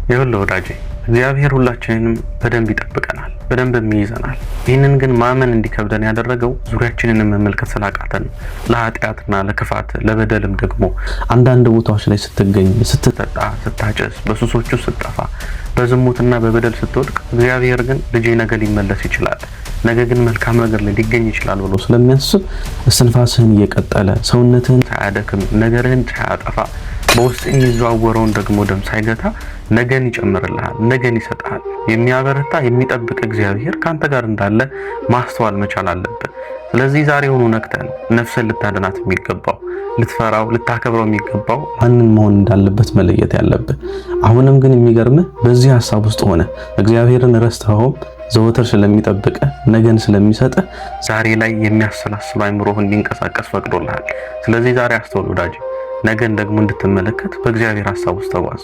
ይኸውልህ ወዳጄ እግዚአብሔር ሁላችንንም በደንብ ይጠብቀናል፣ በደንብ ይይዘናል። ይህንን ግን ማመን እንዲከብደን ያደረገው ዙሪያችንን መመልከት ስላቃተን ለኃጢአትና ለክፋት ለበደልም ደግሞ አንዳንድ ቦታዎች ላይ ስትገኝ ስትጠጣ፣ ስታጨስ፣ በሱሶቹ ስትጠፋ፣ በዝሙትና በበደል ስትወድቅ እግዚአብሔር ግን ልጄ ነገ ሊመለስ ይችላል፣ ነገ ግን መልካም ነገር ላይ ሊገኝ ይችላል ብሎ ስለሚያስብ እስትንፋስህን እየቀጠለ ሰውነትህን ሳያደክም ነገርህን ሳያጠፋ በውስጥ የሚዘዋወረውን ደግሞ ደም ሳይገታ ነገን ይጨምርልሃል፣ ነገን ይሰጣል። የሚያበረታ የሚጠብቅ እግዚአብሔር ካንተ ጋር እንዳለ ማስተዋል መቻል አለብህ። ስለዚህ ዛሬውኑ ነቅተህ ነው ነፍስን ልታድናት የሚገባው፣ ልትፈራው ልታከብረው የሚገባው ማንን መሆን እንዳለበት መለየት ያለብህ። አሁንም ግን የሚገርምህ በዚህ ሐሳብ ውስጥ ሆነ እግዚአብሔርን ረስተኸው ዘወትር ስለሚጠብቅ ነገን ስለሚሰጥ ዛሬ ላይ የሚያሰላስል አይምሮህ እንዲንቀሳቀስ ፈቅዶልሃል። ስለዚህ ዛሬ አስተውል ወዳጅ፣ ነገን ደግሞ እንድትመለከት በእግዚአብሔር ሐሳብ ውስጥ ተጓዝ።